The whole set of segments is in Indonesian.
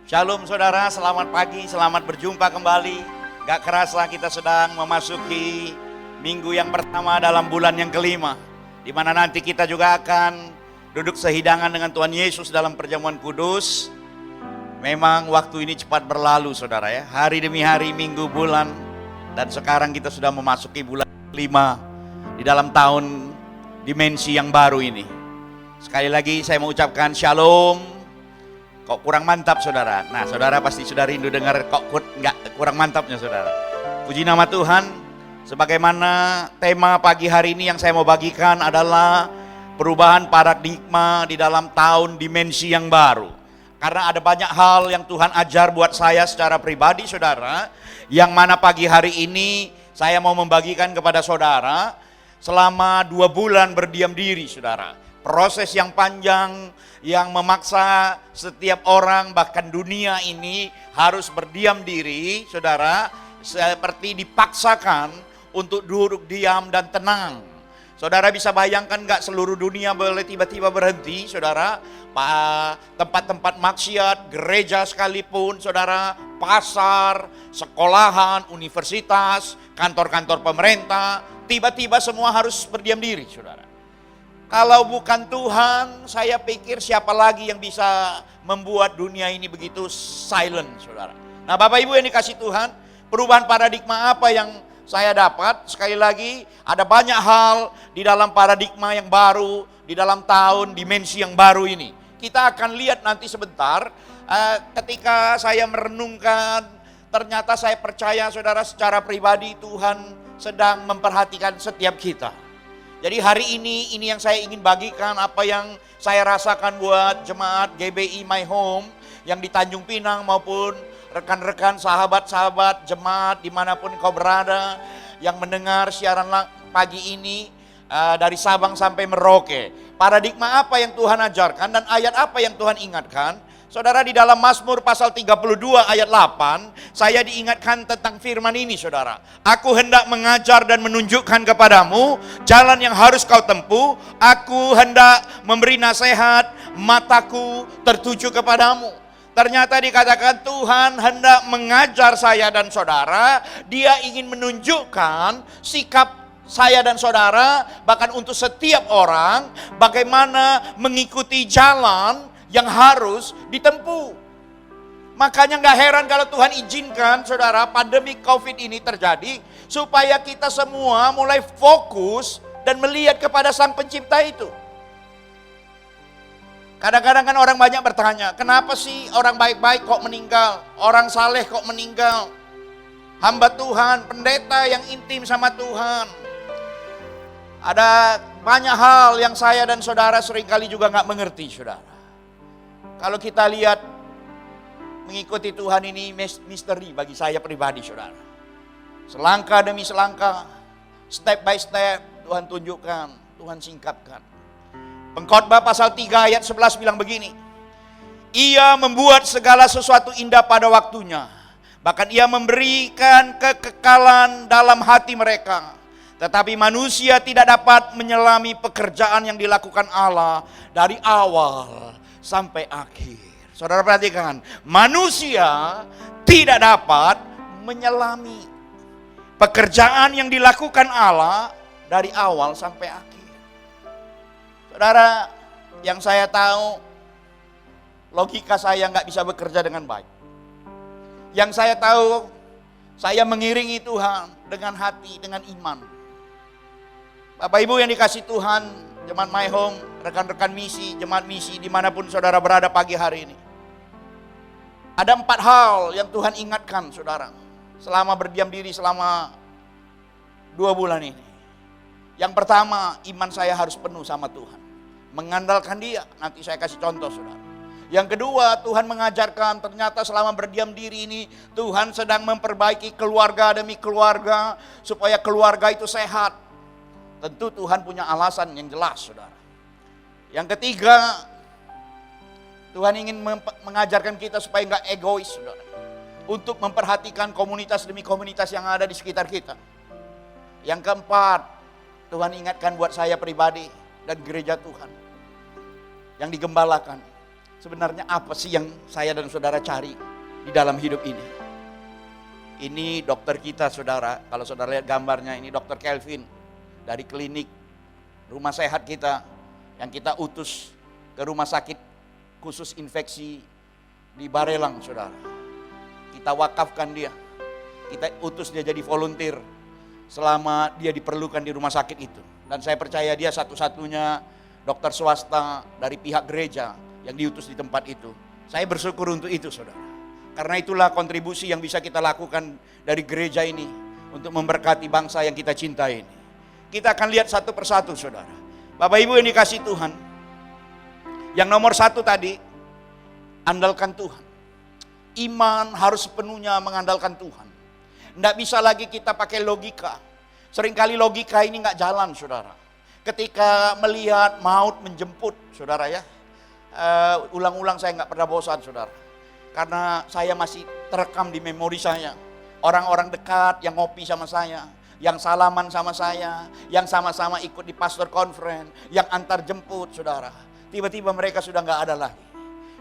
Shalom saudara, selamat pagi, selamat berjumpa kembali. Gak kerasa kita sedang memasuki minggu yang pertama dalam bulan yang kelima, di mana nanti kita juga akan duduk sehidangan dengan Tuhan Yesus dalam perjamuan kudus. Memang waktu ini cepat berlalu saudara ya, hari demi hari, minggu, bulan. Dan sekarang kita sudah memasuki bulan kelima di dalam tahun dimensi yang baru ini. Sekali lagi saya mau ucapkan shalom. Kok kurang mantap saudara? Nah saudara pasti sudah rindu dengar kok nggak kurang mantapnya saudara. Puji nama Tuhan. Sebagaimana tema pagi hari ini yang saya mau bagikan adalah perubahan paradigma di dalam tahun dimensi yang baru. Karena ada banyak hal yang Tuhan ajar buat saya secara pribadi saudara, yang mana pagi hari ini saya mau membagikan kepada saudara selama 2 bulan berdiam diri saudara. Proses yang panjang yang memaksa setiap orang bahkan dunia ini harus berdiam diri saudara, seperti dipaksakan untuk duduk diam dan tenang. Saudara bisa bayangkan gak seluruh dunia boleh tiba-tiba berhenti saudara. Tempat-tempat maksiat, gereja sekalipun saudara, pasar, sekolahan, universitas, kantor-kantor pemerintah, tiba-tiba semua harus berdiam diri saudara. Kalau bukan Tuhan, saya pikir siapa lagi yang bisa membuat dunia ini begitu silent, saudara. Nah Bapak Ibu yang dikasih Tuhan, perubahan paradigma apa yang saya dapat? Sekali lagi, ada banyak hal di dalam paradigma yang baru, di dalam tahun dimensi yang baru ini. Kita akan lihat nanti sebentar, ketika saya merenungkan, ternyata saya percaya saudara secara pribadi Tuhan sedang memperhatikan setiap kita. Jadi hari ini yang saya ingin bagikan apa yang saya rasakan buat jemaat GBI My Home yang di Tanjung Pinang maupun rekan-rekan, sahabat-sahabat, jemaat dimanapun kau berada yang mendengar siaran pagi ini dari Sabang sampai Merauke. Paradigma apa yang Tuhan ajarkan dan ayat apa yang Tuhan ingatkan? Saudara, di dalam Mazmur pasal 32 ayat 8, saya diingatkan tentang firman ini saudara. Aku hendak mengajar dan menunjukkan kepadamu jalan yang harus kau tempuh. Aku hendak memberi nasihat, mataku tertuju kepadamu. Ternyata dikatakan Tuhan hendak mengajar saya dan saudara. Dia ingin menunjukkan sikap saya dan saudara, bahkan untuk setiap orang, bagaimana mengikuti jalan yang harus ditempuh. Makanya gak heran kalau Tuhan izinkan saudara pandemi COVID ini terjadi, supaya kita semua mulai fokus dan melihat kepada Sang Pencipta itu. Kadang-kadang kan orang banyak bertanya, kenapa sih orang baik-baik kok meninggal, orang saleh kok meninggal, hamba Tuhan, pendeta yang intim sama Tuhan. Ada banyak hal yang saya dan saudara seringkali juga gak mengerti saudara. Kalau kita lihat mengikuti Tuhan ini misteri bagi saya pribadi saudara. Selangkah demi selangkah, step by step Tuhan tunjukkan, Tuhan singkatkan. Pengkhotbah pasal 3 ayat 11 bilang begini. Ia membuat segala sesuatu indah pada waktunya. Bahkan ia memberikan kekekalan dalam hati mereka. Tetapi manusia tidak dapat menyelami pekerjaan yang dilakukan Allah dari awal sampai akhir. Saudara perhatikan, manusia tidak dapat menyelami pekerjaan yang dilakukan Allah dari awal sampai akhir. Saudara, yang saya tahu, logika saya nggak bisa bekerja dengan baik. Yang saya tahu, saya mengiringi Tuhan dengan hati, dengan iman. Bapak Ibu yang dikasih Tuhan, jemaat My Home, rekan-rekan misi, jemaat misi dimanapun saudara berada pagi hari ini. Ada 4 hal yang Tuhan ingatkan saudara selama berdiam diri selama 2 bulan ini. Yang pertama, iman saya harus penuh sama Tuhan, mengandalkan Dia. Nanti saya kasih contoh saudara. Yang kedua, Tuhan mengajarkan ternyata selama berdiam diri ini Tuhan sedang memperbaiki keluarga demi keluarga supaya keluarga itu sehat. Tentu Tuhan punya alasan yang jelas saudara. Yang ketiga, Tuhan ingin mengajarkan kita supaya nggak egois saudara. Untuk memperhatikan komunitas demi komunitas yang ada di sekitar kita. Yang keempat, Tuhan ingatkan buat saya pribadi dan gereja Tuhan yang digembalakan. sebenarnya apa sih yang saya dan saudara cari di dalam hidup ini. Ini dokter kita saudara, kalau saudara lihat gambarnya, ini dokter Kelvin dari klinik rumah sehat kita yang kita utus ke rumah sakit khusus infeksi di Barelang saudara. Kita wakafkan dia, kita utus dia jadi volunteer selama dia diperlukan di rumah sakit itu. Dan saya percaya dia satu-satunya dokter swasta dari pihak gereja yang diutus di tempat itu. Saya bersyukur untuk itu saudara. Karena itulah kontribusi yang bisa kita lakukan dari gereja ini untuk memberkati bangsa yang kita cintai ini. Kita akan lihat satu persatu saudara. Bapak Ibu yang dikasih Tuhan, yang nomor satu tadi, andalkan Tuhan. Iman harus sepenuhnya mengandalkan Tuhan. Tidak bisa lagi kita pakai logika. Seringkali logika ini nggak jalan saudara. Ketika melihat maut menjemput saudara ya, ulang-ulang saya nggak pernah bosan saudara. Karena saya masih terekam di memori saya. Orang-orang dekat yang ngopi sama saya, yang salaman sama saya, yang sama-sama ikut di pastor conference, yang antar jemput saudara. Tiba-tiba mereka sudah nggak ada lagi.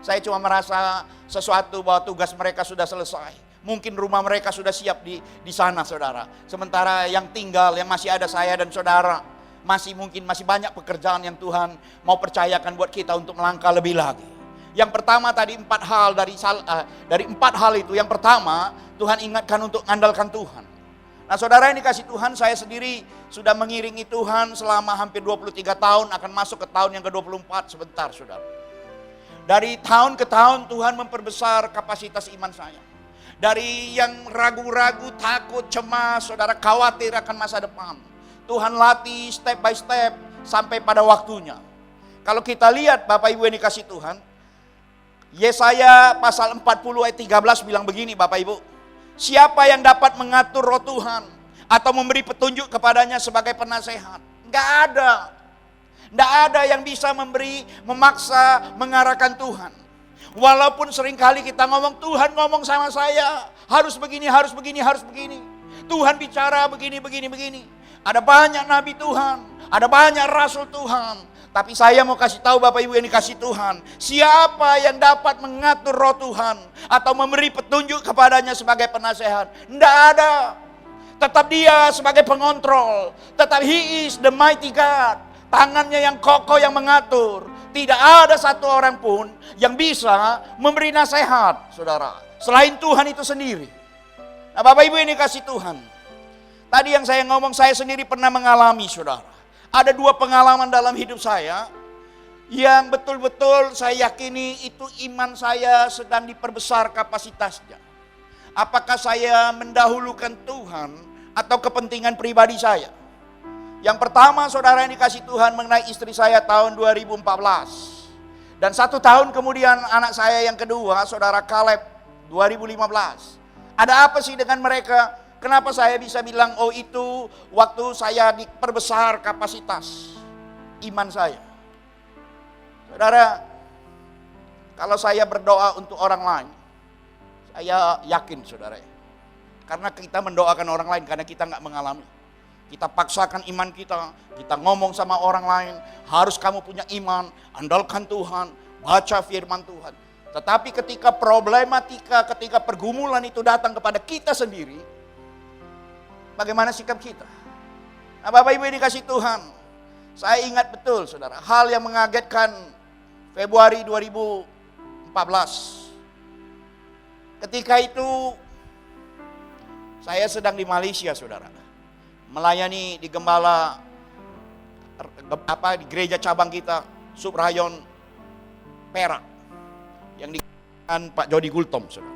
Saya cuma merasa sesuatu bahwa tugas mereka sudah selesai. Mungkin rumah mereka sudah siap di sana saudara. Sementara yang tinggal, yang masih ada saya dan saudara, masih banyak pekerjaan yang Tuhan mau percayakan buat kita untuk melangkah lebih lagi. Yang pertama tadi 4 hal dari 4 hal itu. Yang pertama, Tuhan ingatkan untuk mengandalkan Tuhan. Nah saudara yang dikasih Tuhan, saya sendiri sudah mengiringi Tuhan selama hampir 23 tahun, akan masuk ke tahun yang ke-24 sebentar saudara. Dari tahun ke tahun Tuhan memperbesar kapasitas iman saya. Dari yang ragu-ragu, takut, cemas, saudara khawatir akan masa depan. Tuhan latih step by step sampai pada waktunya. Kalau kita lihat Bapak Ibu yang dikasih Tuhan, Yesaya pasal 40 ayat 13 bilang begini Bapak Ibu. Siapa yang dapat mengatur roh Tuhan atau memberi petunjuk kepadanya sebagai penasehat? Enggak ada. Enggak ada yang bisa memaksa, mengarahkan Tuhan. Walaupun seringkali kita ngomong, Tuhan ngomong sama saya, harus begini, harus begini, harus begini. Tuhan bicara begini, begini, begini. Ada banyak nabi Tuhan, ada banyak rasul Tuhan. Tapi saya mau kasih tahu Bapak Ibu yang dikasih Tuhan, siapa yang dapat mengatur roh Tuhan atau memberi petunjuk kepadanya sebagai penasehat? Tidak ada. Tetap dia sebagai pengontrol. Tetap He is the mighty God. Tangannya yang kokoh yang mengatur. Tidak ada satu orang pun yang bisa memberi nasihat, saudara, selain Tuhan itu sendiri. Nah Bapak Ibu yang dikasih Tuhan, tadi yang saya ngomong, saya sendiri pernah mengalami saudara. Ada 2 pengalaman dalam hidup saya yang betul-betul saya yakini itu iman saya sedang diperbesar kapasitasnya. Apakah saya mendahulukan Tuhan atau kepentingan pribadi saya? Yang pertama saudara yang dikasih Tuhan, mengenai istri saya tahun 2014. Dan 1 tahun kemudian anak saya yang kedua, saudara Caleb, 2015. Ada apa sih dengan mereka? Kenapa saya bisa bilang, oh itu waktu saya diperbesar kapasitas iman saya. Saudara, kalau saya berdoa untuk orang lain, saya yakin saudara. Karena kita mendoakan orang lain, karena kita nggak mengalami. Kita paksakan iman kita, kita ngomong sama orang lain, harus kamu punya iman, andalkan Tuhan, baca firman Tuhan. Tetapi ketika problematika, ketika pergumulan itu datang kepada kita sendiri, bagaimana sikap kita? Nah Bapak Ibu yang dikasih Tuhan, saya ingat betul saudara, hal yang mengagetkan Februari 2014. Ketika itu saya sedang di Malaysia saudara, melayani di gembala di gereja cabang kita, Subrayon Perak, yang dikatakan Pak Jody Gultom saudara.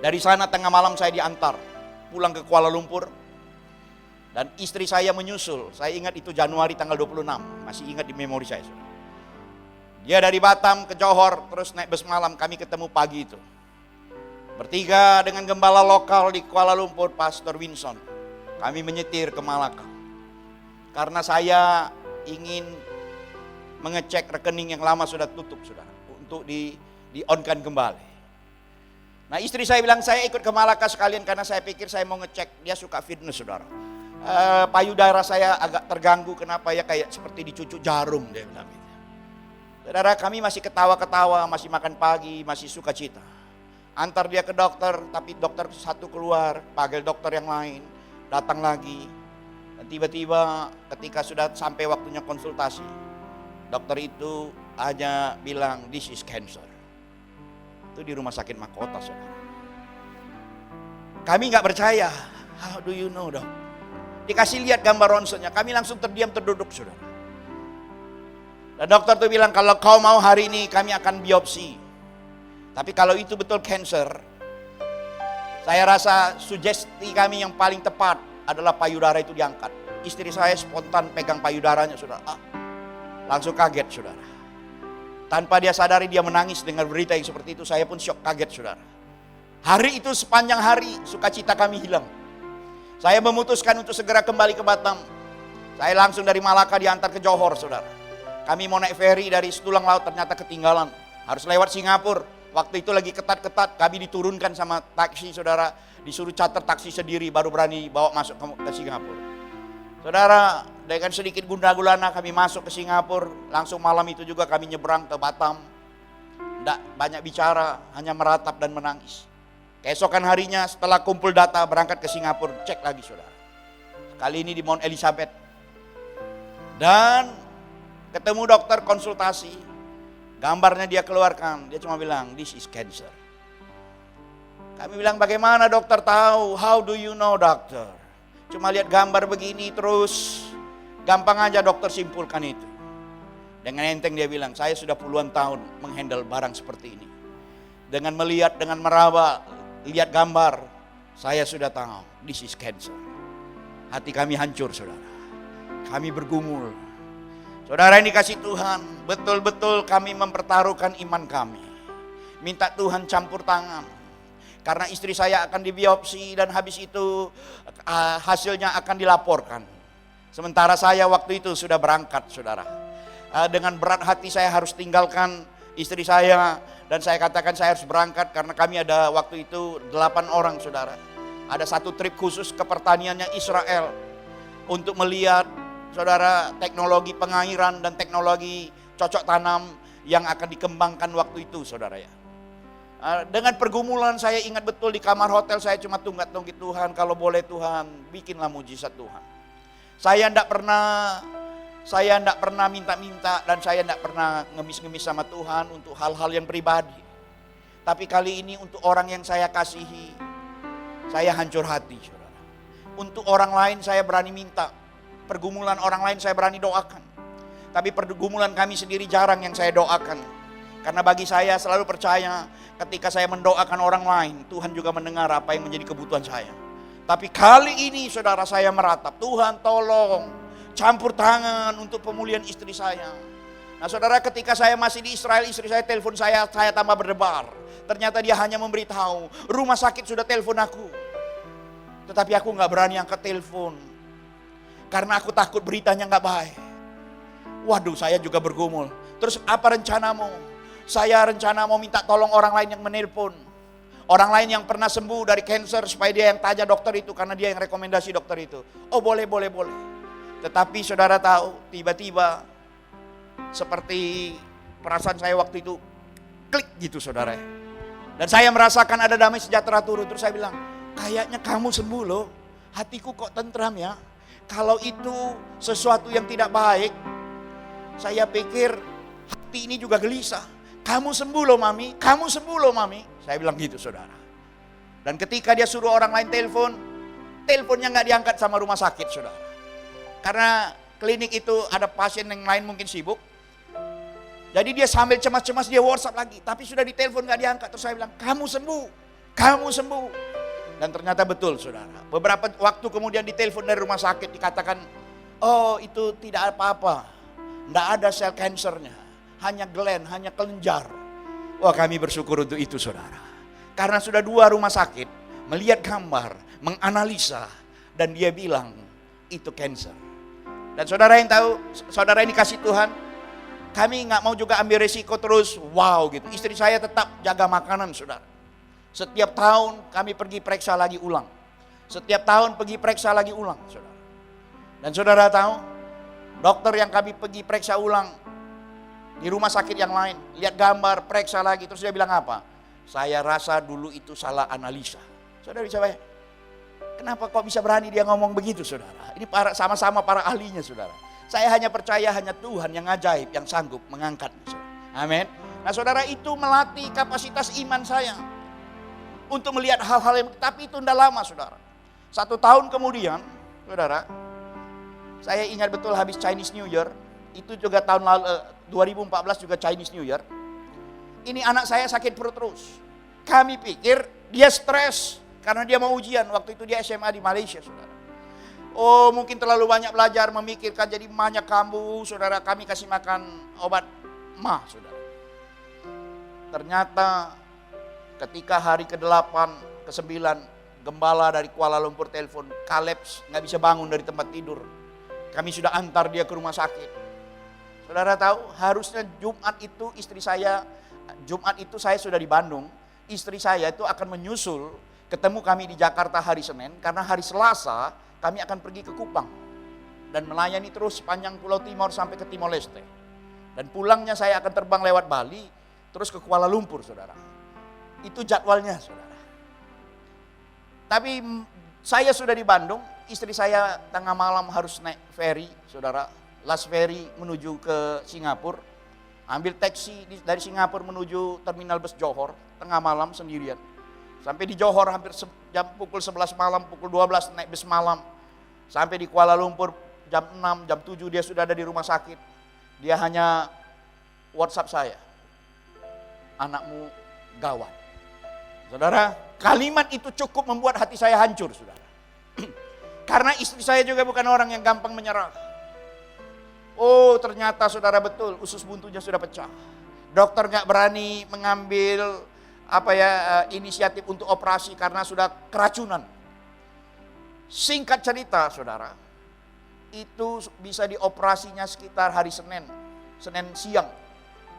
Dari sana tengah malam saya diantar pulang ke Kuala Lumpur, dan istri saya menyusul. Saya ingat itu Januari tanggal 26, masih ingat di memori saya. Dia dari Batam ke Johor, terus naik bus malam, kami ketemu pagi itu. Bertiga dengan gembala lokal di Kuala Lumpur, Pastor Winson. Kami menyetir ke Malaka. Karena saya ingin mengecek rekening yang lama sudah tutup, saudara, untuk di-on-kan kembali. Nah istri saya bilang, saya ikut ke Malaka sekalian karena saya pikir saya mau ngecek. Dia suka fitness saudara. Payudara saya agak terganggu, kenapa ya, kayak seperti dicucuk jarum dia bilang gitu. Saudara, kami masih ketawa-ketawa, masih makan pagi, masih sukacita. Antar dia ke dokter, tapi dokter satu keluar, panggil dokter yang lain, datang lagi. Dan tiba-tiba ketika sudah sampai waktunya konsultasi, dokter itu hanya bilang, this is cancer. Itu di rumah sakit mahkota, saudara. Kami nggak percaya. How do you know, dok? Dikasih lihat gambar ronsennya, kami langsung terdiam terduduk, saudara. Dan dokter tuh bilang, kalau kau mau hari ini kami akan biopsi. Tapi kalau itu betul cancer, saya rasa sugesti kami yang paling tepat adalah payudara itu diangkat. Istri saya spontan pegang payudaranya, saudara. Langsung kaget, saudara. Tanpa dia sadari dia menangis dengan berita yang seperti itu. Saya pun syok, kaget, saudara. Hari itu sepanjang hari sukacita kami hilang. Saya memutuskan untuk segera kembali ke Batam. Saya langsung dari Malaka diantar ke Johor, saudara. Kami mau naik ferry dari Setulang Laut, ternyata ketinggalan. Harus lewat Singapura. Waktu itu lagi ketat-ketat, kami diturunkan sama taksi, saudara. Disuruh charter taksi sendiri, baru berani bawa masuk ke Singapura. Saudara, dengan sedikit gundah gulana kami masuk ke Singapura. Langsung malam itu juga kami nyebrang ke Batam. Tidak banyak bicara, hanya meratap dan menangis. Keesokan harinya setelah kumpul data, berangkat ke Singapura. Cek lagi, saudara. Kali ini di Mount Elizabeth. Dan ketemu dokter, konsultasi, gambarnya dia keluarkan, dia cuma bilang, this is cancer. Kami bilang, bagaimana dokter tahu? How do you know, dokter? Cuma lihat gambar begini terus, gampang aja dokter simpulkan itu. Dengan enteng dia bilang, saya sudah puluhan tahun menghandle barang seperti ini. Dengan melihat, dengan meraba, lihat gambar, saya sudah tahu, this is cancer. Hati kami hancur, saudara. Kami bergumul. Saudara yang dikasih Tuhan, betul-betul kami mempertaruhkan iman kami. Minta Tuhan campur tangan. Karena istri saya akan dibiopsi dan habis itu hasilnya akan dilaporkan. Sementara saya waktu itu sudah berangkat, saudara. Dengan berat hati saya harus tinggalkan istri saya. Dan saya katakan saya harus berangkat karena kami ada waktu itu 8 orang, saudara. Ada satu trip khusus ke pertaniannya Israel. Untuk melihat, saudara, teknologi pengairan dan teknologi cocok tanam yang akan dikembangkan waktu itu, saudara ya. Dengan pergumulan saya ingat betul di kamar hotel saya cuma tunggak-tunggik, Tuhan kalau boleh Tuhan bikinlah mujizat Tuhan. Saya tidak pernah minta-minta dan saya tidak pernah ngemis-ngemis sama Tuhan untuk hal-hal yang pribadi. Tapi kali ini untuk orang yang saya kasihi, saya hancur hati, saudara. Untuk orang lain saya berani minta. Pergumulan orang lain saya berani doakan. Tapi pergumulan kami sendiri jarang yang saya doakan. Karena bagi saya selalu percaya ketika saya mendoakan orang lain, Tuhan juga mendengar apa yang menjadi kebutuhan saya. Tapi kali ini saudara saya meratap, Tuhan tolong campur tangan untuk pemulihan istri saya. Nah saudara, ketika saya masih di Israel, istri saya telepon saya tambah berdebar. Ternyata dia hanya memberitahu, rumah sakit sudah telepon aku. Tetapi aku gak berani angkat telepon. Karena aku takut beritanya gak baik. Waduh, saya juga bergumul. Terus apa rencanamu? Saya rencana mau minta tolong orang lain yang menelpon. Orang lain yang pernah sembuh dari cancer supaya dia yang tanya dokter itu karena dia yang rekomendasi dokter itu. Oh boleh. Tetapi saudara tahu, tiba-tiba seperti perasaan saya waktu itu klik gitu, saudara. Dan saya merasakan ada damai sejahtera turun. Terus saya bilang, kayaknya kamu sembuh loh. Hatiku kok tentram ya. Kalau itu sesuatu yang tidak baik, saya pikir hati ini juga gelisah. Kamu sembuh loh mami, kamu sembuh loh mami. Saya bilang gitu, saudara. Dan ketika dia suruh orang lain telepon, teleponnya gak diangkat sama rumah sakit, saudara. Karena klinik itu ada pasien yang lain mungkin sibuk. Jadi dia sambil cemas-cemas dia WhatsApp lagi. Tapi sudah ditelepon gak diangkat. Terus saya bilang, kamu sembuh, kamu sembuh. Dan ternyata betul, saudara. Beberapa waktu kemudian ditelepon dari rumah sakit dikatakan, oh itu tidak apa-apa. Tidak ada sel kansernya. Hanya gland, hanya kelenjar. Wah kami bersyukur untuk itu, saudara. Karena sudah 2 rumah sakit melihat gambar, menganalisa. Dan dia bilang itu kanser. Dan saudara yang tahu, saudara yang dikasih Tuhan, kami gak mau juga ambil resiko terus, wow gitu. Istri saya tetap jaga makanan, saudara. Setiap tahun kami pergi periksa lagi ulang. Setiap tahun pergi periksa lagi ulang, saudara. Dan saudara tahu, dokter yang kami pergi periksa ulang, Di rumah sakit yang lain, lihat gambar, periksa lagi. Terus dia bilang apa? Saya rasa dulu itu salah analisa. Saudara bisa bayang? Kenapa kok bisa berani dia ngomong begitu, saudara? Ini sama-sama para ahlinya, saudara. Saya hanya percaya hanya Tuhan yang ajaib, yang sanggup mengangkatnya, saudara. Amin. Nah, saudara, itu melatih kapasitas iman saya untuk melihat hal-hal yang, tapi itu tidak lama, saudara. 1 tahun kemudian, saudara, saya ingat betul habis Chinese New Year, itu juga tahun lalu 2014 juga Chinese New Year. Ini anak saya sakit perut terus. Kami pikir dia stres karena dia mau ujian. Waktu itu dia SMA di Malaysia, saudara. Oh, mungkin terlalu banyak belajar, memikirkan, jadi banyak kambuh, saudara. Kami kasih makan obat mah, saudara. Ternyata ketika hari ke-8, ke-9, gembala dari Kuala Lumpur telepon, kolaps, nggak bisa bangun dari tempat tidur. Kami sudah antar dia ke rumah sakit. Saudara tahu, harusnya Jumat itu saya sudah di Bandung. Istri saya itu akan menyusul, ketemu kami di Jakarta hari Senin, karena hari Selasa kami akan pergi ke Kupang. Dan melayani terus sepanjang Pulau Timor sampai ke Timor Leste. Dan pulangnya saya akan terbang lewat Bali, terus ke Kuala Lumpur, saudara. Itu jadwalnya, saudara. Tapi saya sudah di Bandung, istri saya tengah malam harus naik ferry, saudara. Last ferry menuju ke Singapura, ambil taksi dari Singapura menuju terminal bus Johor, tengah malam sendirian. Sampai di Johor hampir pukul 11 malam, pukul 12 naik bus malam. Sampai di Kuala Lumpur jam 6, jam 7 dia sudah ada di rumah sakit. Dia hanya WhatsApp saya, anakmu gawat. Saudara, kalimat itu cukup membuat hati saya hancur, saudara. Karena istri saya juga bukan orang yang gampang menyerah. Oh, ternyata saudara betul, usus buntunya sudah pecah. Dokter gak berani mengambil inisiatif untuk operasi karena sudah keracunan. Singkat cerita, saudara, itu bisa dioperasinya sekitar hari Senin siang,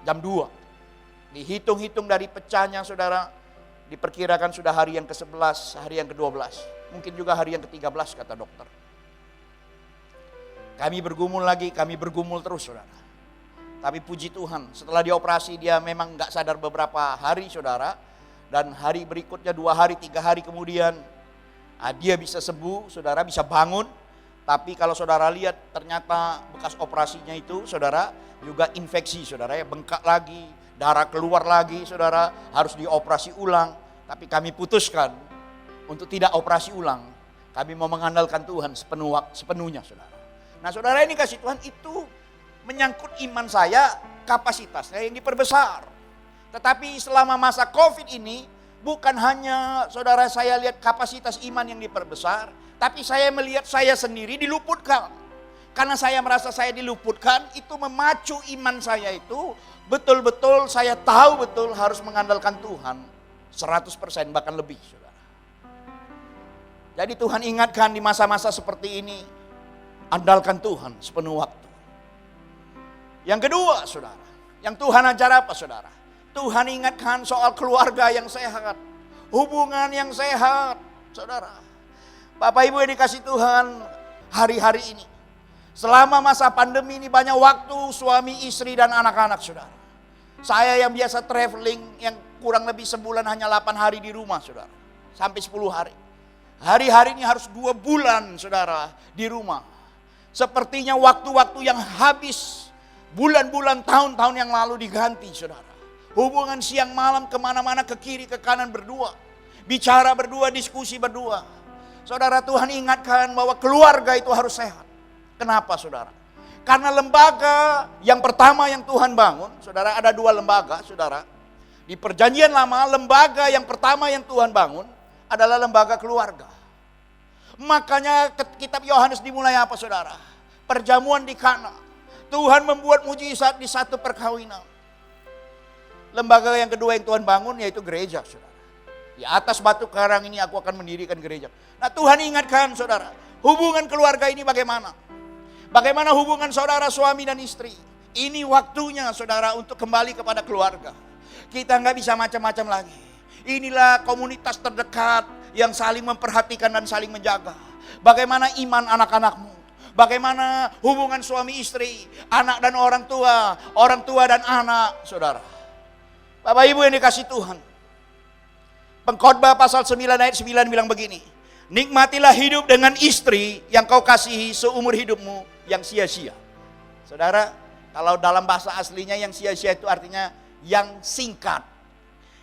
jam 2. Dihitung-hitung dari pecahnya, saudara, diperkirakan sudah hari yang ke-11, hari yang ke-12. Mungkin juga hari yang ke-13, kata dokter. Kami bergumul terus, saudara. Tapi puji Tuhan, setelah dioperasi dia memang gak sadar beberapa hari, saudara. Dan hari berikutnya 2 hari, 3 hari kemudian dia bisa sembuh, saudara, bisa bangun. Tapi kalau saudara lihat ternyata bekas operasinya itu, saudara, juga infeksi, saudara, ya, bengkak lagi, darah keluar lagi, saudara, harus dioperasi ulang. Tapi kami putuskan untuk tidak operasi ulang. Kami mau mengandalkan Tuhan sepenuhnya, saudara. Nah, saudara, ini kasih Tuhan itu menyangkut iman saya, kapasitasnya yang diperbesar. Tetapi selama masa COVID ini, bukan hanya saudara saya lihat kapasitas iman yang diperbesar, tapi saya melihat saya sendiri diluputkan. Karena saya merasa saya diluputkan, itu memacu iman saya itu, betul-betul saya tahu betul harus mengandalkan Tuhan 100% bahkan lebih, saudara. Jadi Tuhan ingatkan di masa-masa seperti ini, andalkan Tuhan sepenuh waktu. Yang kedua, saudara, yang Tuhan ajar apa, saudara? Tuhan ingatkan soal keluarga yang sehat, hubungan yang sehat, saudara. Bapak Ibu yang dikasih Tuhan, hari-hari ini, selama masa pandemi ini banyak waktu suami, istri, dan anak-anak, saudara. Saya yang biasa traveling, yang kurang lebih sebulan hanya 8 hari di rumah, saudara. Sampai 10 hari. Hari-hari ini harus 2 bulan, saudara, di rumah. Sepertinya waktu-waktu yang habis bulan-bulan, tahun-tahun yang lalu diganti, saudara. Hubungan siang malam kemana-mana, ke kiri ke kanan berdua. Bicara berdua, diskusi berdua. Saudara, Tuhan ingatkan bahwa keluarga itu harus sehat. Kenapa, saudara? Karena lembaga yang pertama yang Tuhan bangun, saudara, ada 2 lembaga, saudara. Di perjanjian lama, lembaga yang pertama yang Tuhan bangun adalah lembaga keluarga. Makanya kitab Yohanes dimulai apa, saudara? Perjamuan di Kana. Tuhan membuat mujizat di satu perkawinan. Lembaga yang kedua yang Tuhan bangun yaitu gereja, saudara. Di atas batu karang ini aku akan mendirikan gereja. Nah, Tuhan ingatkan, saudara, hubungan keluarga ini bagaimana? Bagaimana hubungan saudara suami dan istri? Ini waktunya, saudara, untuk kembali kepada keluarga. Kita nggak bisa macam-macam lagi. Inilah komunitas terdekat yang saling memperhatikan dan saling menjaga. Bagaimana iman anak-anakmu? Bagaimana hubungan suami istri, anak dan orang tua dan anak, saudara. Bapak Ibu yang dikasih Tuhan. Pengkhotbah pasal 9 ayat 9 bilang begini. Nikmatilah hidup dengan istri yang kau kasihi seumur hidupmu yang sia-sia. Saudara, kalau dalam bahasa aslinya yang sia-sia itu artinya yang singkat.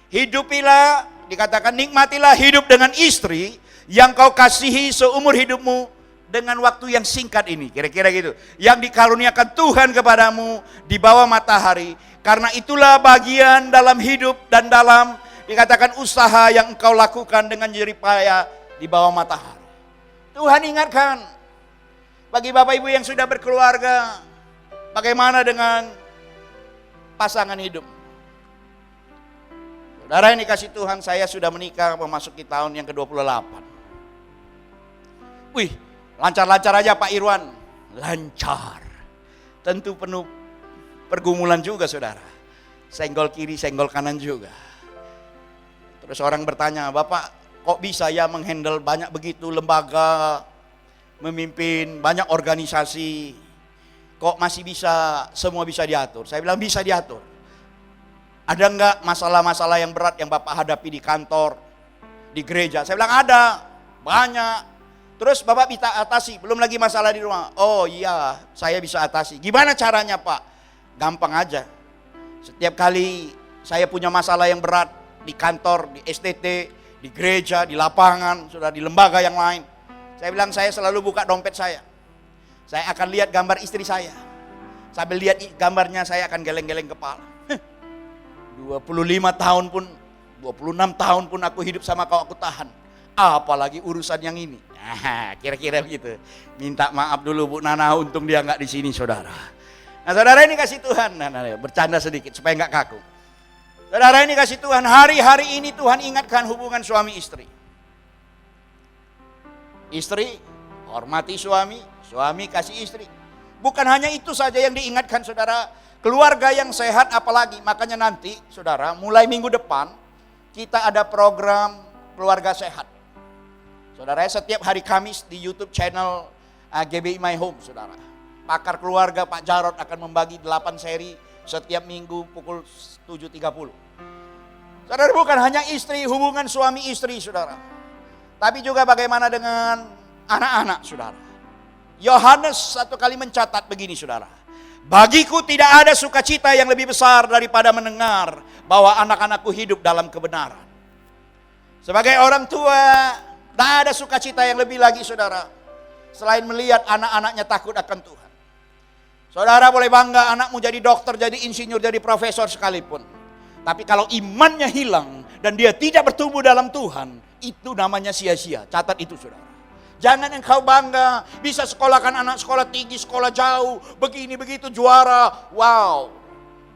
Hidupilah, dikatakan nikmatilah hidup dengan istri yang kau kasihi seumur hidupmu dengan waktu yang singkat ini. Kira-kira gitu. Yang dikaruniakan Tuhan kepadamu di bawah matahari. Karena itulah bagian dalam hidup dan dalam dikatakan usaha yang engkau lakukan dengan jerih payah di bawah matahari. Tuhan ingatkan bagi Bapak Ibu yang sudah berkeluarga, bagaimana dengan pasangan hidup. Saudara yang dikasih Tuhan, saya sudah menikah memasuki tahun yang ke-28. Wih, lancar-lancar aja Pak Irwan. Lancar. Tentu penuh pergumulan juga saudara. Senggol kiri, senggol kanan juga. Terus orang bertanya, Bapak kok bisa ya menghandle banyak begitu lembaga, memimpin banyak organisasi. Kok masih bisa, semua bisa diatur? Saya bilang bisa diatur. Ada enggak masalah-masalah yang berat yang Bapak hadapi di kantor, di gereja? Saya bilang ada, banyak. Terus Bapak bisa atasi, belum lagi masalah di rumah. Oh iya, saya bisa atasi. Gimana caranya Pak? Gampang aja. Setiap kali saya punya masalah yang berat di kantor, di STT, di gereja, di lapangan, sudah di lembaga yang lain. Saya bilang saya selalu buka dompet saya. Saya akan lihat gambar istri saya. Sambil lihat gambarnya saya akan geleng-geleng kepala. 25 tahun pun, 26 tahun pun aku hidup sama kau, aku tahan. Apalagi urusan yang ini. Nah, kira-kira begitu. Minta maaf dulu Bu Nana, untung dia nggak di sini saudara. Nah saudara ini kasih Tuhan, bercanda sedikit supaya nggak kaku. Saudara ini kasih Tuhan, hari-hari ini Tuhan ingatkan hubungan suami istri. Istri hormati suami, suami kasih istri. Bukan hanya itu saja yang diingatkan saudara, keluarga yang sehat apalagi. Makanya nanti saudara, mulai minggu depan kita ada program keluarga sehat. Saudara, setiap hari Kamis di YouTube channel GBI My Home saudara. Pakar keluarga Pak Jarod akan membagi 8 seri setiap minggu pukul 7.30. Saudara, bukan hanya istri, hubungan suami istri saudara. Tapi juga bagaimana dengan anak-anak saudara. Yohanes satu kali mencatat begini saudara. Bagiku tidak ada sukacita yang lebih besar daripada mendengar bahwa anak-anakku hidup dalam kebenaran. Sebagai orang tua, tidak ada sukacita yang lebih lagi saudara. Selain melihat anak-anaknya takut akan Tuhan. Saudara boleh bangga anakmu jadi dokter, jadi insinyur, jadi profesor sekalipun. Tapi kalau imannya hilang dan dia tidak bertumbuh dalam Tuhan, itu namanya sia-sia. Catat itu saudara. Jangan engkau bangga bisa sekolahkan anak sekolah tinggi, sekolah jauh, begini begitu juara. Wow.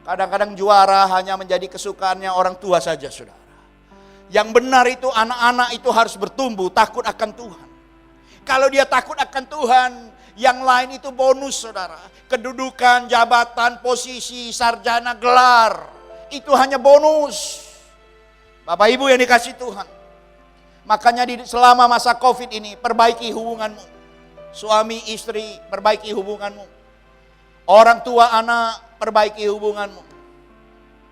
Kadang-kadang juara hanya menjadi kesukaannya orang tua saja saudara. Yang benar itu anak-anak itu harus bertumbuh takut akan Tuhan. Kalau dia takut akan Tuhan, yang lain itu bonus saudara. Kedudukan, jabatan, posisi, sarjana, gelar. Itu hanya bonus. Bapak Ibu yang dikasih Tuhan. Makanya selama masa Covid ini perbaiki hubunganmu. Suami istri perbaiki hubunganmu. Orang tua anak perbaiki hubunganmu.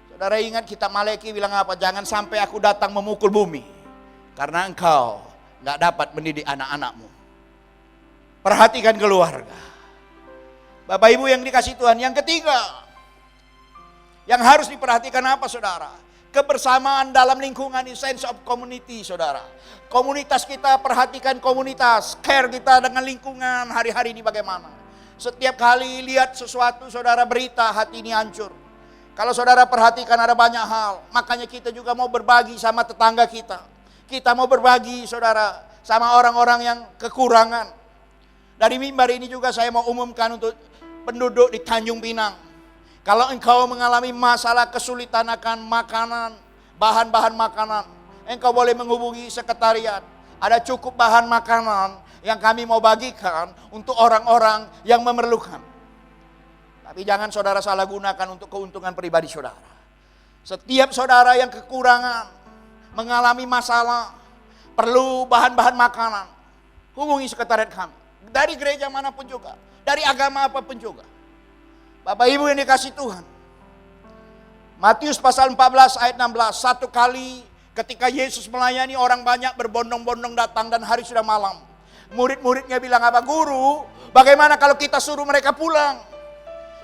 Saudara ingat kitab Maleki bilang apa? Jangan sampai aku datang memukul bumi. Karena engkau gak dapat mendidik anak-anakmu. Perhatikan keluarga. Bapak Ibu yang dikasih Tuhan. Yang ketiga. Yang harus diperhatikan apa saudara? Kebersamaan dalam lingkungan, sense of community saudara. Komunitas kita, perhatikan komunitas. Care kita dengan lingkungan hari-hari ini bagaimana. Setiap kali lihat sesuatu saudara berita, hati ini hancur. Kalau saudara perhatikan ada banyak hal. Makanya kita juga mau berbagi sama tetangga kita. Kita mau berbagi saudara sama orang-orang yang kekurangan. Dari mimbar ini juga saya mau umumkan untuk penduduk di Tanjung Pinang. Kalau engkau mengalami masalah kesulitan akan makanan, bahan-bahan makanan, engkau boleh menghubungi sekretariat. Ada cukup bahan makanan yang kami mau bagikan untuk orang-orang yang memerlukan. Tapi jangan saudara salah gunakan untuk keuntungan pribadi saudara. Setiap saudara yang kekurangan, mengalami masalah, perlu bahan-bahan makanan, hubungi sekretariat kami. Dari gereja manapun juga, dari agama apapun juga. Bapak Ibu yang dikasih Tuhan. Matius pasal 14 ayat 16. Satu kali ketika Yesus melayani, orang banyak berbondong-bondong datang dan hari sudah malam. Murid-muridnya bilang, apa guru? Bagaimana kalau kita suruh mereka pulang?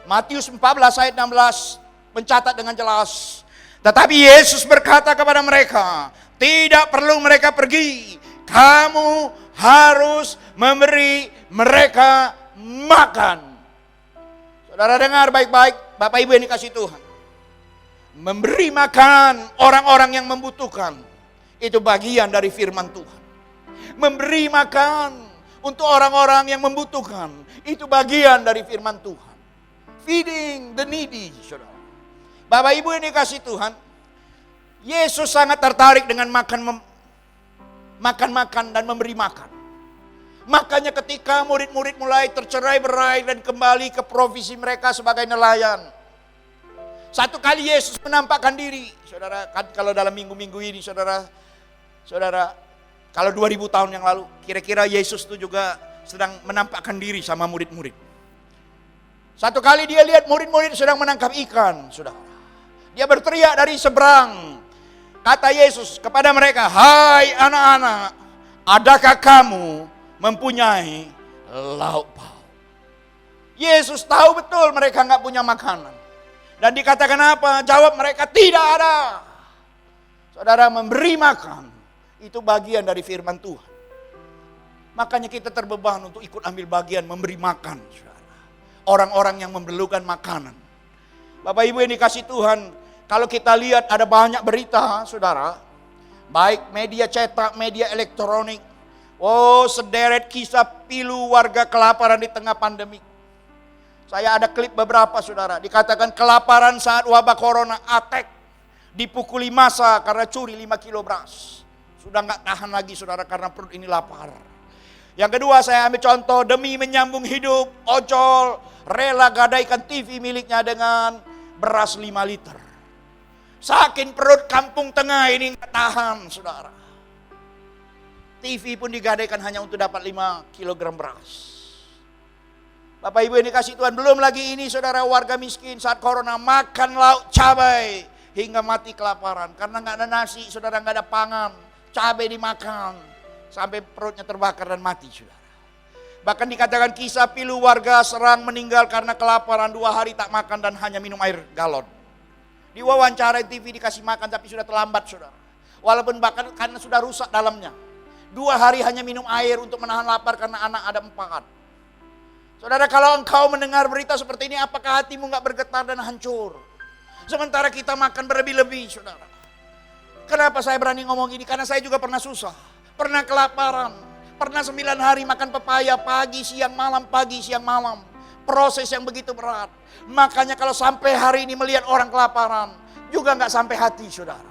Matius 14 ayat 16 mencatat dengan jelas. Tetapi Yesus berkata kepada mereka, tidak perlu mereka pergi. Kamu harus memberi mereka makan. Saudara dengar baik-baik, Bapak Ibu yang dikasih Tuhan. Memberi makan orang-orang yang membutuhkan, itu bagian dari firman Tuhan. Memberi makan untuk orang-orang yang membutuhkan, itu bagian dari firman Tuhan. Feeding the needy, saudara. Bapak Ibu yang dikasih Tuhan, Yesus sangat tertarik dengan makan dan memberi makan. Makanya ketika murid-murid mulai tercerai-berai dan kembali ke profesi mereka sebagai nelayan. Satu kali Yesus menampakkan diri. Saudara, kalau dalam minggu-minggu ini saudara, kalau 2000 tahun yang lalu, kira-kira Yesus itu juga sedang menampakkan diri sama murid-murid. Satu kali dia lihat murid-murid sedang menangkap ikan, saudara. Dia berteriak dari seberang. Kata Yesus kepada mereka, hai anak-anak, adakah kamu mempunyai lauk pauk? Yesus tahu betul mereka nggak punya makanan. Dan dikatakan apa? Jawab mereka, tidak ada. Saudara, memberi makan itu bagian dari firman Tuhan. Makanya kita terbeban untuk ikut ambil bagian memberi makan, saudara. Orang-orang yang memerlukan makanan. Bapak Ibu yang dikasih Tuhan, kalau kita lihat ada banyak berita, saudara, baik media cetak, media elektronik. Oh, sederet kisah pilu warga kelaparan di tengah pandemi. Saya ada klip beberapa, saudara. Dikatakan kelaparan saat wabah corona, attack, dipukuli massa karena curi 5 kilo beras. Sudah nggak tahan lagi, saudara, karena perut ini lapar. Yang kedua, saya ambil contoh, demi menyambung hidup, ojol rela gadaikan TV miliknya dengan beras 5 liter. Saking perut kampung tengah ini nggak tahan, saudara. TV pun digadaikan hanya untuk dapat 5 kilogram beras. Bapak Ibu yang dikasih Tuhan, belum lagi ini saudara, warga miskin saat corona makan lauk cabai hingga mati kelaparan. Karena nggak ada nasi, saudara, nggak ada pangan, cabai dimakan sampai perutnya terbakar dan mati, saudara. Bahkan dikatakan kisah pilu warga Serang meninggal karena kelaparan, 2 hari tak makan dan hanya minum air galon. Diwawancara TV dikasih makan tapi sudah terlambat, saudara. Walaupun bahkan karena sudah rusak dalamnya. 2 hari hanya minum air untuk menahan lapar karena anak ada 4. Saudara, kalau engkau mendengar berita seperti ini, apakah hatimu gak bergetar dan hancur? Sementara kita makan berlebih-lebih, saudara. Kenapa saya berani ngomong ini? Karena saya juga pernah susah, pernah kelaparan, pernah 9 hari makan pepaya pagi, siang, malam, pagi, siang, malam. Proses yang begitu berat. Makanya kalau sampai hari ini melihat orang kelaparan, juga gak sampai hati, saudara.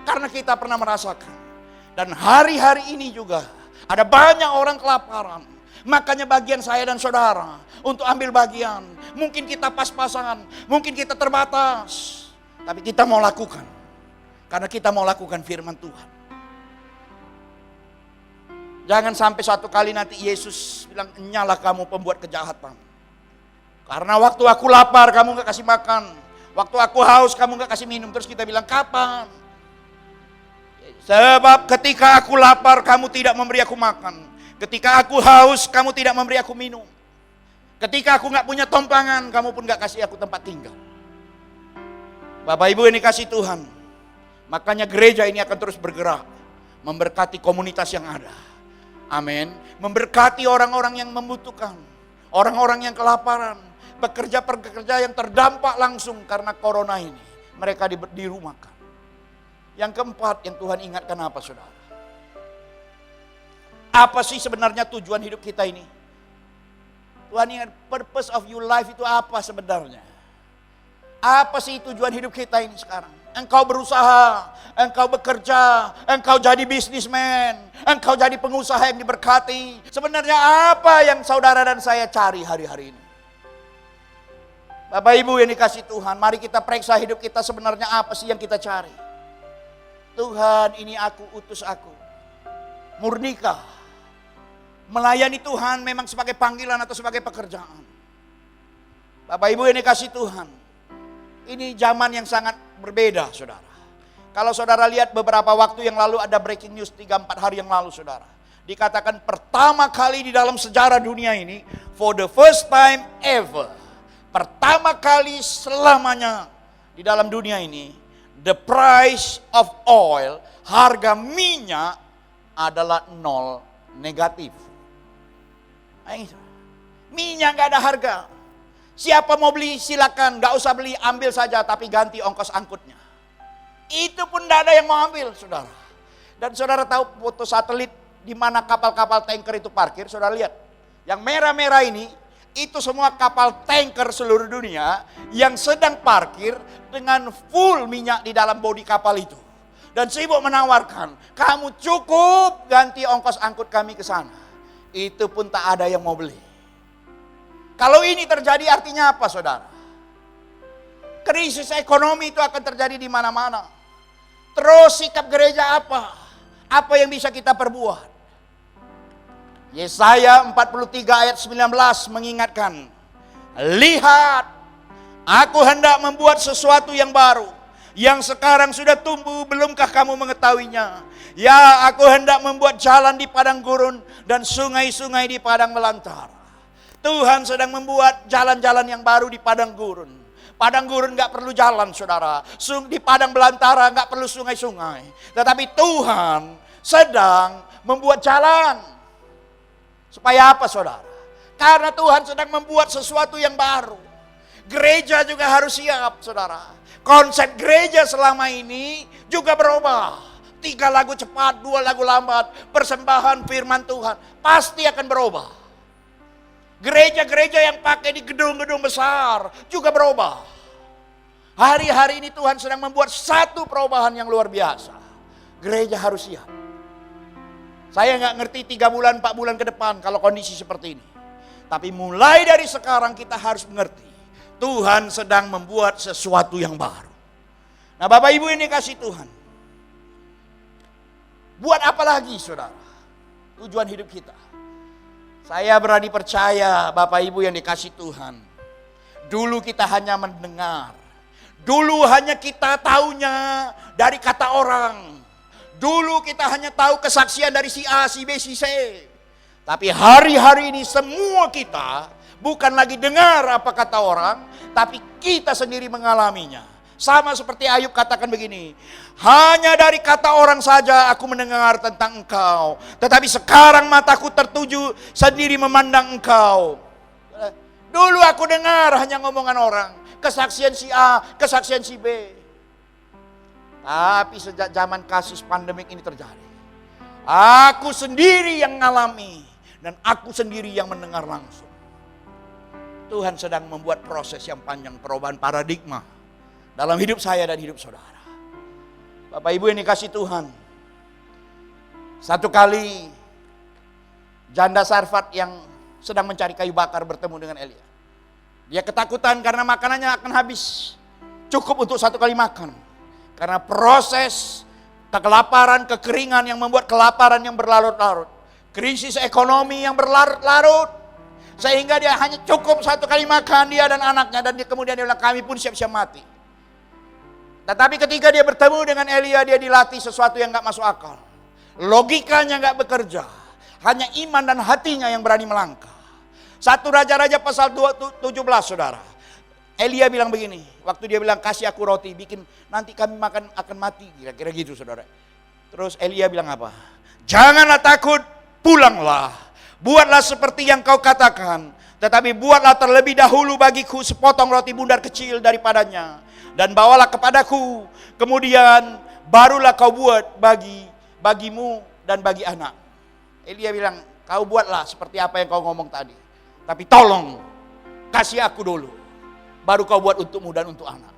Karena kita pernah merasakan. Dan hari-hari ini juga ada banyak orang kelaparan. Makanya bagian saya dan saudara untuk ambil bagian. Mungkin kita pas-pasan, mungkin kita terbatas. Tapi kita mau lakukan. Karena kita mau lakukan firman Tuhan. Jangan sampai suatu kali nanti Yesus bilang, nyalah kamu pembuat kejahatan. Karena waktu aku lapar kamu gak kasih makan. Waktu aku haus kamu gak kasih minum. Terus kita bilang, kapan? Sebab ketika aku lapar kamu tidak memberi aku makan. Ketika aku haus, kamu tidak memberi aku minum. Ketika aku gak punya tompangan, kamu pun gak kasih aku tempat tinggal. Bapak Ibu yang dikasih Tuhan, makanya gereja ini akan terus bergerak, memberkati komunitas yang ada. Amin. Memberkati orang-orang yang membutuhkan, orang-orang yang kelaparan, pekerja-pekerja yang terdampak langsung karena corona ini. Mereka dirumahkan. Yang keempat yang Tuhan ingatkan apa, saudara? Apa sih sebenarnya tujuan hidup kita ini? Tuhan ingat, purpose of your life itu apa sebenarnya? Apa sih tujuan hidup kita ini sekarang? Engkau berusaha, engkau bekerja, engkau jadi bisnismen, engkau jadi pengusaha yang diberkati. Sebenarnya apa yang saudara dan saya cari hari-hari ini? Bapak Ibu yang dikasih Tuhan, mari kita periksa hidup kita sebenarnya apa sih yang kita cari? Tuhan, ini aku, utus aku. Murnikah? Melayani Tuhan memang sebagai panggilan atau sebagai pekerjaan. Bapak Ibu yang dikasih Tuhan, ini zaman yang sangat berbeda, saudara. Kalau saudara lihat beberapa waktu yang lalu ada breaking news 3-4 hari yang lalu, saudara. Dikatakan pertama kali di dalam sejarah dunia ini, for the first time ever, pertama kali selamanya di dalam dunia ini, the price of oil, harga minyak adalah nol, negatif. Minyak gak ada harga. Siapa mau beli silakan, gak usah beli, ambil saja tapi ganti ongkos angkutnya. Itu pun gak ada yang mau ambil, saudara. Dan saudara tahu foto satelit di mana kapal-kapal tanker itu parkir, saudara lihat. Yang merah-merah ini, itu semua kapal tanker seluruh dunia yang sedang parkir dengan full minyak di dalam bodi kapal itu. Dan sibuk menawarkan, kamu cukup ganti ongkos angkut kami ke sana. Itu pun tak ada yang mau beli. Kalau ini terjadi artinya apa, saudara? Krisis ekonomi itu akan terjadi di mana-mana. Terus sikap gereja apa? Apa yang bisa kita perbuat? Yesaya 43 ayat 19 mengingatkan, lihat, aku hendak membuat sesuatu yang baru, yang sekarang sudah tumbuh, belumkah kamu mengetahuinya? Ya, aku hendak membuat jalan di padang gurun dan sungai-sungai di padang belantara. Tuhan sedang membuat jalan-jalan yang baru di padang gurun. Padang gurun gak perlu jalan, saudara. Di padang belantara gak perlu sungai-sungai. Tetapi Tuhan sedang membuat jalan. Supaya apa, saudara? Karena Tuhan sedang membuat sesuatu yang baru. Gereja juga harus siap, saudara. Konsep gereja selama ini juga berubah. 3 lagu cepat, 2 lagu lambat, persembahan firman Tuhan pasti akan berubah. Gereja-gereja yang pakai di gedung-gedung besar juga berubah. Hari-hari ini Tuhan sedang membuat satu perubahan yang luar biasa. Gereja harus siap. Saya nggak ngerti 3 bulan, 4 bulan ke depan kalau kondisi seperti ini. Tapi mulai dari sekarang kita harus mengerti. Tuhan sedang membuat sesuatu yang baru. Nah, Bapak Ibu ini kasih Tuhan. Buat apa lagi, saudara? Tujuan hidup kita. Saya berani percaya, Bapak Ibu yang dikasih Tuhan. Dulu kita hanya mendengar. Dulu hanya kita taunya dari kata orang. Dulu kita hanya tahu kesaksian dari si A, si B, si C. Tapi hari-hari ini semua kita bukan lagi dengar apa kata orang, tapi kita sendiri mengalaminya. Sama seperti Ayub katakan begini, hanya dari kata orang saja aku mendengar tentang engkau. Tetapi sekarang mataku tertuju sendiri memandang engkau. Dulu aku dengar hanya ngomongan orang, kesaksian si A, kesaksian si B. Tapi sejak zaman kasus pandemik ini terjadi, aku sendiri yang mengalami dan aku sendiri yang mendengar langsung. Tuhan sedang membuat proses yang panjang, perubahan paradigma dalam hidup saya dan hidup saudara. Bapak Ibu yang dikasih Tuhan. Satu kali janda Sarfat yang sedang mencari kayu bakar bertemu dengan Elia. Dia ketakutan karena makanannya akan habis. Cukup untuk 1 kali makan. Karena proses kelaparan, kekeringan yang membuat kelaparan yang berlarut-larut. Krisis ekonomi yang berlarut-larut. Sehingga dia hanya cukup 1 kali makan, dia dan anaknya. Dan kemudian dia bilang, kami pun siap-siap mati. Tetapi ketika dia bertemu dengan Elia, dia dilatih sesuatu yang gak masuk akal. Logikanya gak bekerja. Hanya iman dan hatinya yang berani melangkah. 1 Raja-Raja pasal 17, saudara. Elia bilang begini, waktu dia bilang kasih aku roti, bikin nanti kami makan akan mati. Kira-kira gitu, saudara. Terus Elia bilang apa? Janganlah takut, pulanglah. Buatlah seperti yang kau katakan. Tetapi buatlah terlebih dahulu bagiku sepotong roti bundar kecil daripadanya. Dan bawalah kepadaku. Kemudian barulah kau buat bagimu dan bagi anak. Elia bilang, kau buatlah seperti apa yang kau ngomong tadi. Tapi tolong, kasih aku dulu. Baru kau buat untukmu dan untuk anak.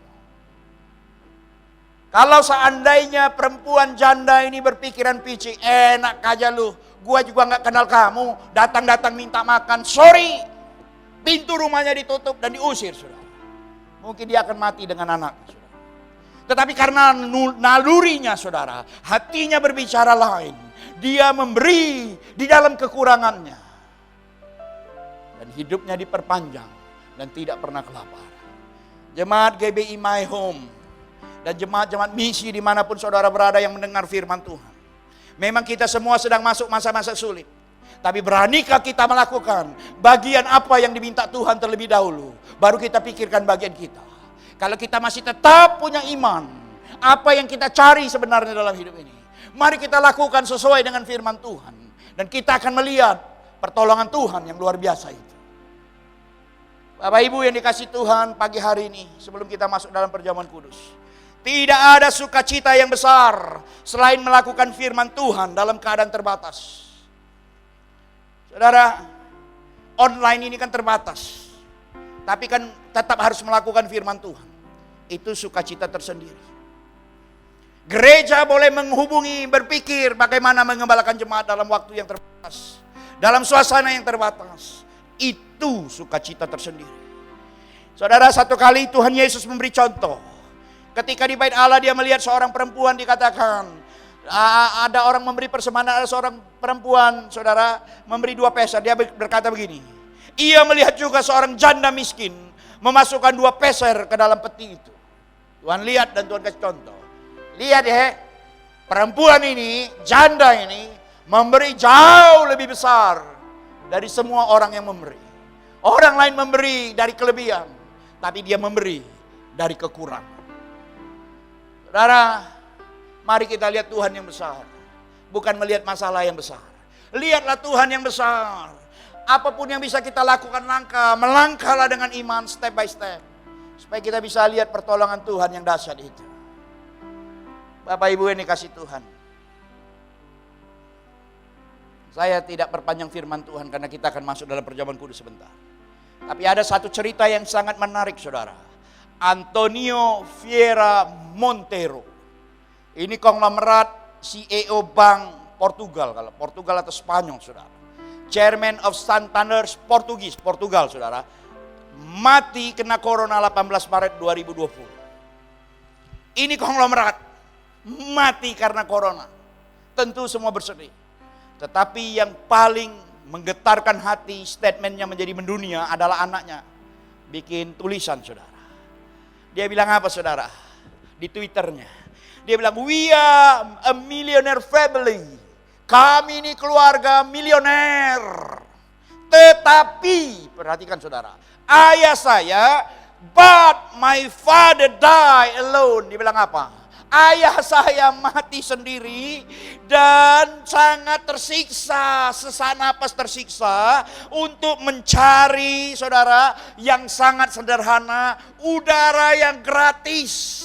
Kalau seandainya perempuan janda ini berpikiran picik, enak aja lu. Gua juga gak kenal kamu, datang-datang minta makan. Sorry, pintu rumahnya ditutup dan diusir, saudara. Mungkin dia akan mati dengan anaknya, saudara. Tetapi karena nalurinya, saudara, hatinya berbicara lain. Dia memberi di dalam kekurangannya. Dan hidupnya diperpanjang dan tidak pernah kelaparan. Jemaat GBI My Home dan jemaat-jemaat misi dimanapun saudara berada yang mendengar firman Tuhan. Memang kita semua sedang masuk masa-masa sulit. Tapi beranikah kita melakukan bagian apa yang diminta Tuhan terlebih dahulu? Baru kita pikirkan bagian kita. Kalau kita masih tetap punya iman, apa yang kita cari sebenarnya dalam hidup ini, mari kita lakukan sesuai dengan firman Tuhan. Dan kita akan melihat pertolongan Tuhan yang luar biasa itu. Bapak Ibu yang dikasih Tuhan, pagi hari ini sebelum kita masuk dalam perjamuan kudus, tidak ada sukacita yang besar selain melakukan firman Tuhan dalam keadaan terbatas. Saudara, online ini kan terbatas, tapi kan tetap harus melakukan firman Tuhan. Itu sukacita tersendiri. Gereja boleh menghubungi, berpikir bagaimana mengembalakan jemaat dalam waktu yang terbatas, dalam suasana yang terbatas. Itu sukacita tersendiri. Saudara, satu kali Tuhan Yesus memberi contoh. Ketika di bait Allah dia melihat seorang perempuan, dikatakan ada orang memberi persembahan, ada seorang perempuan, saudara, memberi 2 peser. Dia berkata begini, ia melihat juga seorang janda miskin memasukkan 2 peser ke dalam peti itu. Tuhan lihat dan Tuhan kasih contoh. Lihat ya, perempuan ini, janda ini memberi jauh lebih besar dari semua orang yang memberi. Orang lain memberi dari kelebihan, tapi dia memberi dari kekurangan. Saudara, mari kita lihat Tuhan yang besar. Bukan melihat masalah yang besar. Lihatlah Tuhan yang besar. Apapun yang bisa kita lakukan, melangkahlah dengan iman step by step. Supaya kita bisa lihat pertolongan Tuhan yang dahsyat itu. Bapak Ibu yang dikasih Tuhan. Saya tidak perpanjang firman Tuhan karena kita akan masuk dalam perjamuan kudus sebentar. Tapi ada satu cerita yang sangat menarik, saudara. Antonio Vieira Monteiro. Ini konglomerat CEO Bank Portugal, kalau Portugal atau Spanyol, saudara. Chairman of Santander Portugal, saudara. Mati kena corona 18 Maret 2020. Ini konglomerat mati karena corona. Tentu semua bersedih. Tetapi yang paling menggetarkan hati, statementnya menjadi mendunia adalah anaknya. Bikin tulisan, saudara. Dia bilang apa, saudara? Di Twitternya. Dia bilang, we are a millionaire family. Kami ini keluarga milioner. Tetapi, perhatikan saudara, ayah saya, but my father die alone. Dia bilang apa? Ayah saya mati sendiri dan sangat tersiksa, sesak napas tersiksa untuk mencari, saudara, yang sangat sederhana, udara yang gratis.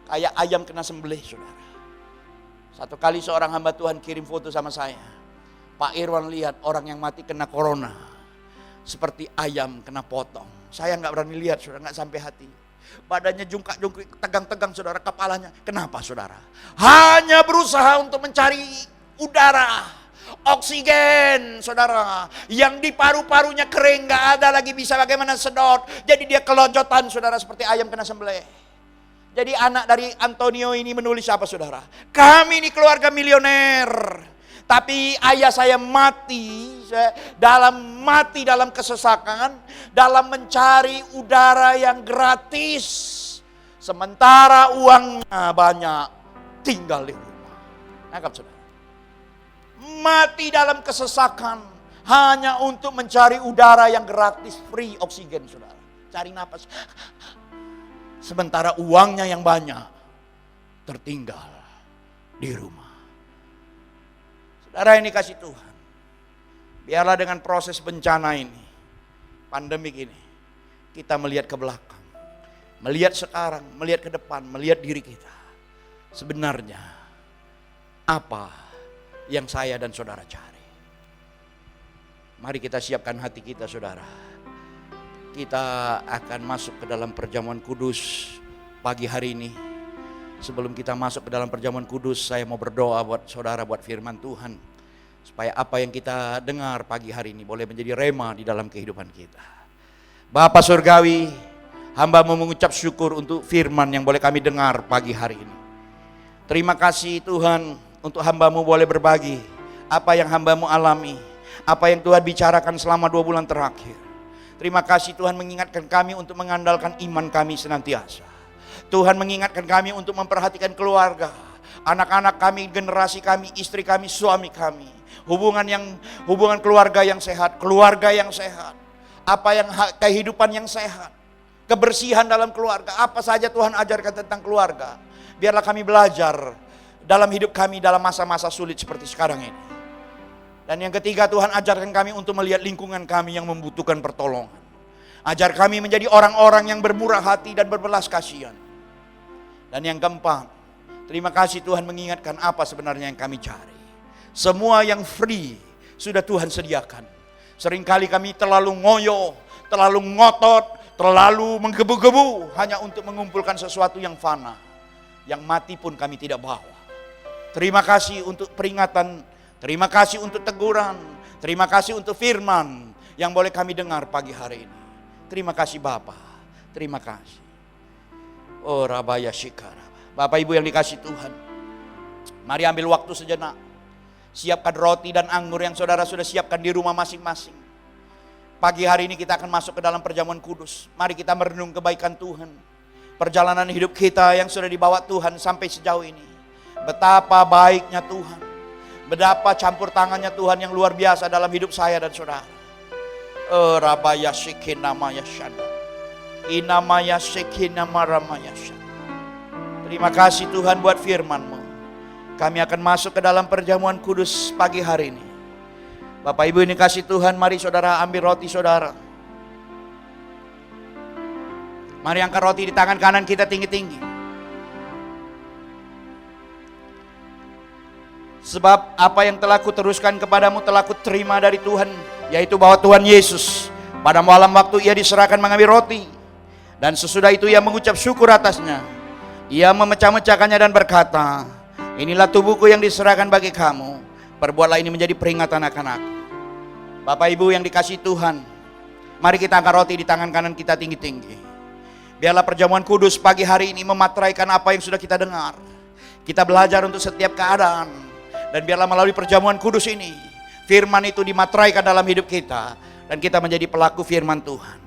Kayak ayam kena sembelih, saudara. Satu kali seorang hamba Tuhan kirim foto sama saya. Pak Irwan lihat orang yang mati kena corona seperti ayam kena potong. Saya nggak berani lihat, saudara, nggak sampai hati. Badannya jungkak-jungkik, tegang-tegang, saudara, kepalanya. Kenapa, saudara? Hanya berusaha untuk mencari udara, oksigen, saudara. Yang di paru-parunya kering, nggak ada lagi bisa bagaimana sedot. Jadi dia kelonjotan, saudara, seperti ayam kena sembelih. Jadi anak dari Antonio ini menulis apa, saudara? Kami ini keluarga milioner. Tapi ayah saya mati dalam kesesakan, dalam mencari udara yang gratis. Sementara uangnya banyak, tinggal di rumah. Nangkap, saudara? Mati dalam kesesakan hanya untuk mencari udara yang gratis, free oksigen, saudara. Cari napas. Sementara uangnya yang banyak tertinggal di rumah. Saudara yang dikasih Tuhan, biarlah dengan proses bencana ini, pandemik ini, kita melihat ke belakang, melihat sekarang, melihat ke depan, melihat diri kita. Sebenarnya apa yang saya dan saudara cari? Mari kita siapkan hati kita, saudara. Kita akan masuk ke dalam perjamuan kudus pagi hari ini. Sebelum kita masuk ke dalam perjamuan kudus, saya mau berdoa buat saudara, buat firman Tuhan. Supaya apa yang kita dengar pagi hari ini boleh menjadi rema di dalam kehidupan kita. Bapa Surgawi, hamba mau mengucap syukur untuk firman yang boleh kami dengar pagi hari ini. Terima kasih Tuhan, untuk hamba-Mu boleh berbagi apa yang hamba-Mu alami, apa yang Tuhan bicarakan selama 2 bulan terakhir. Terima kasih Tuhan mengingatkan kami untuk mengandalkan iman kami senantiasa. Tuhan mengingatkan kami untuk memperhatikan keluarga, anak-anak kami, generasi kami, istri kami, suami kami. Hubungan keluarga yang sehat, kehidupan yang sehat, kebersihan dalam keluarga. Apa saja Tuhan ajarkan tentang keluarga, biarlah kami belajar dalam hidup kami dalam masa-masa sulit seperti sekarang ini. Dan yang ketiga, Tuhan ajarkan kami untuk melihat lingkungan kami yang membutuhkan pertolongan. Ajar kami menjadi orang-orang yang bermurah hati dan berbelas kasihan. Dan yang keempat, terima kasih Tuhan mengingatkan apa sebenarnya yang kami cari. Semua yang free sudah Tuhan sediakan. Seringkali kami terlalu ngoyo, terlalu ngotot, terlalu menggebu-gebu hanya untuk mengumpulkan sesuatu yang fana, yang mati pun kami tidak bawa. Terima kasih untuk peringatan, terima kasih untuk teguran, terima kasih untuk firman yang boleh kami dengar pagi hari ini. Terima kasih Bapa, terima kasih. Oh Rabaya Shikara. Bapak Ibu yang dikasih Tuhan, mari ambil waktu sejenak. Siapkan roti dan anggur yang saudara sudah siapkan di rumah masing-masing. Pagi hari ini kita akan masuk ke dalam perjamuan kudus. Mari kita merenung kebaikan Tuhan. Perjalanan hidup kita yang sudah dibawa Tuhan sampai sejauh ini. Betapa baiknya Tuhan. Betapa campur tangannya Tuhan yang luar biasa dalam hidup saya dan saudara. Rabaya Shikinamaya Shanda. Inamaya Shikinamarama Shanda. Terima kasih Tuhan buat firman-Mu. Kami akan masuk ke dalam perjamuan kudus pagi hari ini. Bapak Ibu ini kasih Tuhan, mari saudara ambil roti saudara. Mari angkat roti di tangan kanan kita tinggi-tinggi. Sebab apa yang telah kuteruskan kepadamu telah kuterima dari Tuhan, yaitu bahwa Tuhan Yesus pada malam waktu ia diserahkan mengambil roti, dan sesudah itu ia mengucap syukur atasnya. Ia memecah-mecahkannya dan berkata, inilah tubuhku yang diserahkan bagi kamu, perbuatlah ini menjadi peringatan akan aku. Bapak Ibu yang dikasih Tuhan, mari kita angkat roti di tangan kanan kita tinggi-tinggi. Biarlah perjamuan kudus pagi hari ini memateraikan apa yang sudah kita dengar. Kita belajar untuk setiap keadaan. Dan biarlah melalui perjamuan kudus ini, firman itu dimateraikan dalam hidup kita. Dan kita menjadi pelaku firman Tuhan.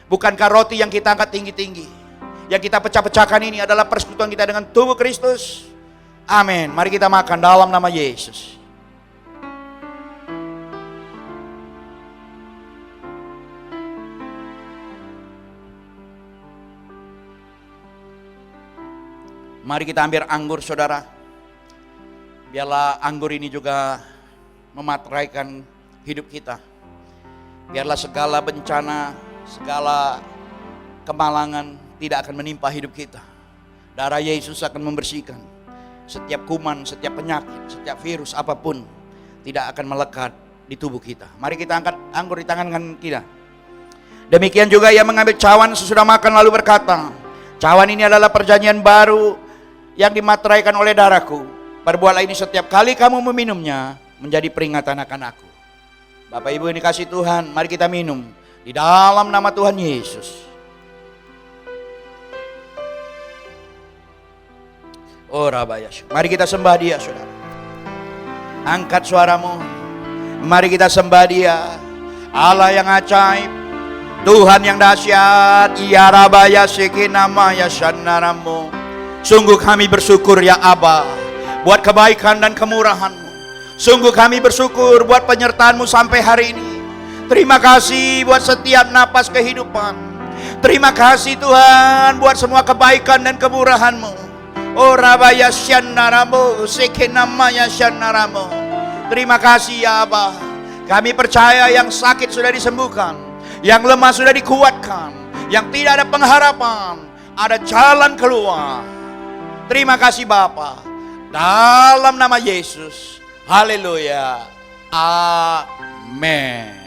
Bukankah roti yang kita angkat tinggi-tinggi, yang kita pecah-pecahkan ini adalah persekutuan kita dengan tubuh Kristus? Amin. Mari kita makan dalam nama Yesus. Mari kita ambil anggur saudara. Biarlah anggur ini juga memateraikan hidup kita. Biarlah segala bencana, segala kemalangan tidak akan menimpa hidup kita. Darah Yesus akan membersihkan. Setiap kuman, setiap penyakit, setiap virus apapun tidak akan melekat di tubuh kita. Mari kita angkat anggur di tangan kanan kita. Demikian juga ia mengambil cawan sesudah makan lalu berkata, cawan ini adalah perjanjian baru yang dimateraikan oleh darahku. Perbuatlah ini setiap kali kamu meminumnya menjadi peringatan akan aku. Bapak Ibu yang dikasih Tuhan, mari kita minum di dalam nama Tuhan Yesus. Oh Rabayas, mari kita sembah Dia saudara. Angkat suaramu, mari kita sembah Dia. Allah yang ajaib, Tuhan yang dahsyat. Ya Rabayas Sekinamaya Shanaramu. Sungguh kami bersyukur ya Aba, buat kebaikan dan kemurahan-Mu. Sungguh kami bersyukur buat penyertaan-Mu sampai hari ini. Terima kasih buat setiap napas kehidupan. Terima kasih Tuhan buat semua kebaikan dan kemurahan-Mu. Oh Rabaya Syanaramu, Sekinamaya Syanaramu. Terima kasih ya Aba. Kami percaya yang sakit sudah disembuhkan, yang lemah sudah dikuatkan, yang tidak ada pengharapan, ada jalan keluar. Terima kasih Bapa. Dalam nama Yesus. Haleluya. Amin.